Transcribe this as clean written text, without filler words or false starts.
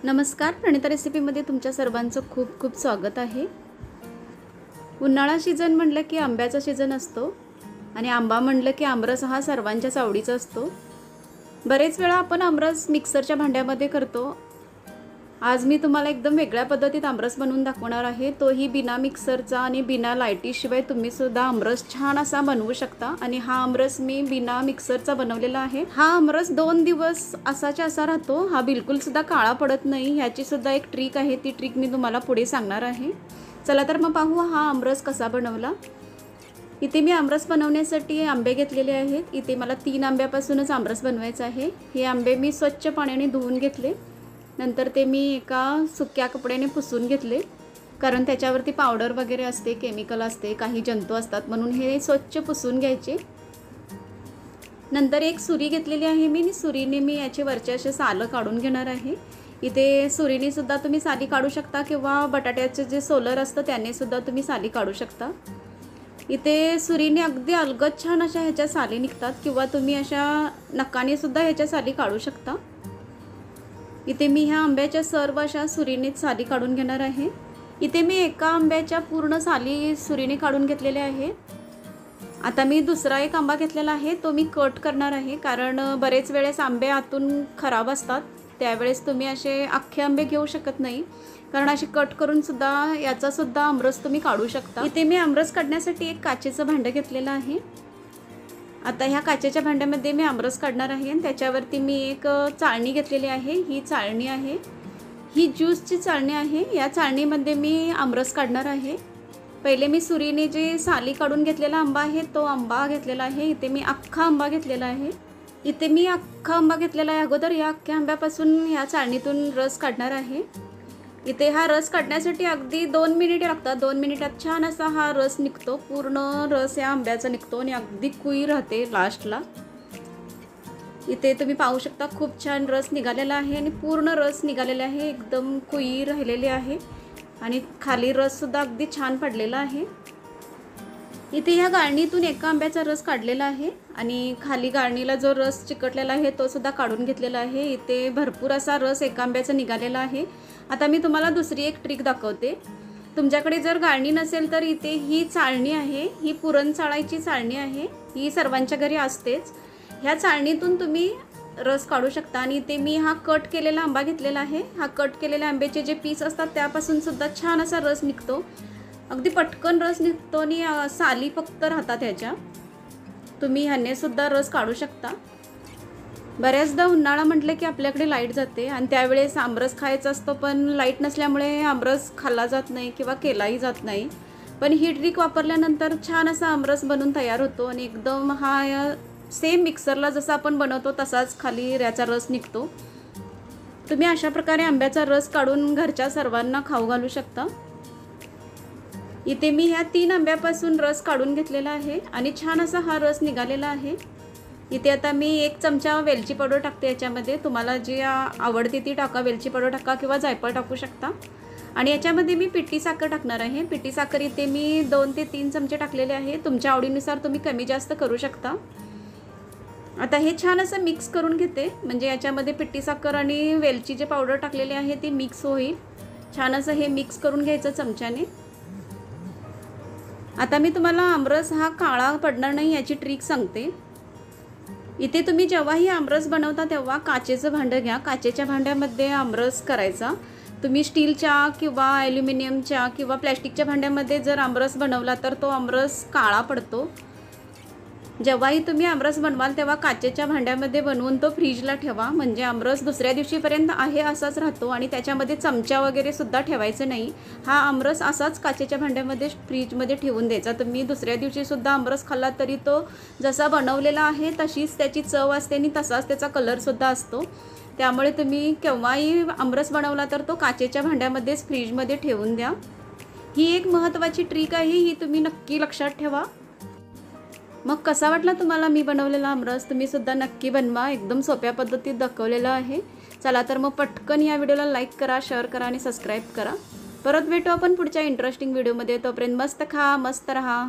नमस्कार, प्रणिता रेसिपीमध्ये तुमच्या सर्वांचं खूप खूप स्वागत आहे। उन्हाळा सीजन म्हटलं की आंब्याचा सीजन असतो आणि आंबा म्हटलं की आमरस हा सर्वांच्याच आवडीचा असतो। बरेच वेळा आपण आमरस मिक्सरच्या भांड्यामध्ये करतो। आज मी तुम्हाला एकदम वेगळ्या पद्धतीत आमरस बनवून दाखवणार आहे, तोही बिना मिक्सरचा आणि बिना लाईटीशिवाय तुम्ही सुद्धा आमरस छान असा बनवू शकता। आणि हा आमरस मी बिना मिक्सरचा बनवलेला आहे। हा आमरस 2 दिवस असाच्या असा राहतो, हा बिलकुल सुद्धा काळा पडत नाही। याची सुद्धा एक ट्रिक आहे, ती ट्रिक मी तुम्हाला पुढे सांगणार आहे। चला तर मग पाहू हा आमरस कसा बनवला। इथे मी आमरस बनवण्यासाठी आंबे घेतलेले आहेत। इथे मला 3 आंब्यापासूनच आमरस बनवायचा आहे। हे आंबे मी स्वच्छ पाण्याने धुवून घेतले, नंतर ते मी एका सुक्या कपड्याने पुसून घेतले, कारण त्याच्यावरती पावडर वगैरे असते, केमिकल असते, काही जंतू असतात, म्हणून हे स्वच्छ पुसून घ्यायचे। नंतर एक सुरी घेतलेली आहे मी, आणि सुरीने मी याचे वरचे असे साल काढून घेणार आहे। इथे सुरीने सुद्धा तुम्ही साली काढू शकता किंवा बटाट्याचे जे सोलर असतं त्याने सुद्धा तुम्ही साली काढू शकता। इथे सुरीने अगदी अलगद छान अशा ह्याच्या साली निघतात, किंवा तुम्ही अशा नखाने सुद्धा ह्याच्या साली काढू शकता। इथे मी ह्या आंब्याच्या सर्व अशा सुरीने साली काढून घेणार आहे। इथे मी एका आंब्याच्या पूर्ण साली सुरीने काढून घेतलेल्या आहे। आता मी दुसरा एक आंबा घेतलेला आहे, तो मी कट करणार आहे, कारण बरेच वेळेस आंबे आतून खराब असतात, त्यावेळेस तुम्ही असे अख्खे आंबे घेऊ शकत नाही, कारण असे कट करून सुद्धा याचा सुद्धा आमरस तुम्ही काढू शकता। इथे मी आमरस काढण्यासाठी एक काचेचं भांडं घेतलेलं आहे। आता ह्या काचेच्या भांड्यामध्ये मी आमरस काढणार आहे, आणि त्याच्यावरती मी एक चाळणी घेतलेली आहे। ही चाळणी आहे, ही ज्यूसची चाळणी आहे। या चाळणीमध्ये मी आमरस काढणार आहे। पहिले मी सुरीने जे साली काढून घेतलेला आंबा आहे तो आंबा घेतलेला आहे। इथे मी अख्खा आंबा घेतलेला आहे। इथे मी अख्खा आंबा घेतलेला आहे अगोदर। या अख्ख्या आंब्यापासून ह्या चाळणीतून रस काढणार आहे। इथे हा रस काढण्यासाठी अगदी 2 मिनिटे लागतात। 2 मिनिटात छान असा हा रस निघतो, पूर्ण रस या आंब्याचा निघतो, आणि अगदी कुई राहते लास्टला। इथे तुम्ही पाहू शकता खूप छान रस निघालेला आहे, आणि पूर्ण रस निघालेला आहे, एकदम कुई राहिलेली आहे, आणि खाली रस सुद्धा अगदी छान पडलेला आहे। इथे ह्या गाळणीतून एका आंब्याचा रस काढलेला आहे, आणि खाली गाळणीला जो रस चिकटलेला आहे तो सुद्धा काढून घेतलेला आहे। इथे भरपूर असा रस एका आंब्याचा निघालेला आहे। आता मी तुम्हाला दुसरी एक ट्रिक दाखवते। तुमच्याकडे जर गाळणी नसेल तर इथे ही चाळणी आहे, ही पुरण चाळायची चाळणी आहे, ही सर्वांच्या घरी असतेच। ह्या चाळणीतून तुम्ही रस काढू शकता। आणि इथे मी हा कट केलेला आंबा घेतलेला आहे। हा कट केलेल्या आंब्याचे जे पीस असतात त्यापासून सुद्धा छान असा रस निघतो, अगदी पटकन रस निघतो, आणि साली फक्त राहतात ह्याच्या। तुम्ही ह्याने सुद्धा रस काढू शकता। बऱ्याचदा उन्हाळा म्हटलं की आपल्याकडे लाईट जाते, आणि त्यावेळेस आमरस खायचा असतो, पण लाईट नसल्यामुळे आमरस खाल्ला जात नाही किंवा केलाही जात नाही। पण ही ट्रिक वापरल्यानंतर छान असा आमरस बनून तयार होतो, आणि एकदम हा सेम मिक्सरला जसा आपण बनवतो तसाच खाली याचा रस निघतो। तुम्ही अशा प्रकारे आंब्याचा रस काढून घरच्या सर्वांना खाऊ घालू शकता। इथे मी ह्या 3 आंब्यापासून रस काढून घेतलेला आहे, आणि छान असा हा रस निघालेला आहे। इथे आता मी 1 चमचा वेलची पावडर टाकते याच्यामध्ये। तुम्हाला जी आवडते ती टाका, वेलची पावडर टाका किंवा जायफळ टाकू शकता। आणि याच्यामध्ये मी पिठी साखर टाकणार आहे। पिठी साखर इथे मी 2 ते 3 चमचे टाकलेले आहे, तुमच्या आवडीनुसार तुम्ही कमी जास्त करू शकता। आता हे छान असं मिक्स करून घेते, म्हणजे याच्यामध्ये पिठी साखर आणि वेलची जे पावडर टाकलेली आहे ती मिक्स होईल। छान असं हे मिक्स करून घ्यायचं चमच्याने। आता मी तुम्हाला आमरस हा काळा पडणार नाही याची ट्रिक सांगते। इथे तुम्ही जेव्हाही आमरस बनवता तेव्हा काचेचं भांडं घ्या। काचेच्या भांड्यामध्ये आमरस करायचा। तुम्ही स्टीलच्या किंवा ॲल्युमिनियमच्या किंवा प्लॅस्टिकच्या भांड्यामध्ये जर आमरस बनवला तर तो आमरस काळा पडतो। जेव्हाही तुम्ही आमरस बनवाल तेव्हा काचेच्या भांड्यामध्ये बनवून तो फ्रीजला ठेवा, म्हणजे आमरस दुसऱ्या दिवशीपर्यंत आहे असाच राहतो, आणि त्याच्यामध्ये चमचा वगैरे सुद्धा ठेवायचं नाही। हा आमरस असाच काचेच्या भांड्यामध्ये फ्रीजमध्ये ठेवून द्यायचा। तुम्ही दुसऱ्या दिवशी सुद्धा आमरस खाल्ला तरी तो जसा बनवलेला आहे तशीच त्याची चव असते, आणि तसाच त्याचा कलर सुद्धा असतो। त्यामुळे तुम्ही केव्हाही आमरस बनवला तर तो काचेच्या भांड्यामध्येच फ्रीजमध्ये ठेवून द्या। ही एक महत्त्वाची ट्रिक आहे, ही तुम्ही नक्की लक्षात ठेवा। मग कसा वाटला तुम्हाला मी बनवलेला आमरस? तुम्ही सुद्धा नक्की बनवा, एकदम सोप्या पद्धतीत दाखवलेलं आहे। चला तर मग पटकन या व्हिडिओला लाईक करा, शेअर करा, आणि सबस्क्राईब करा। परत भेटू आपण पुढच्या इंटरेस्टिंग व्हिडिओमध्ये। तोपर्यंत मस्त खा, मस्त रहा।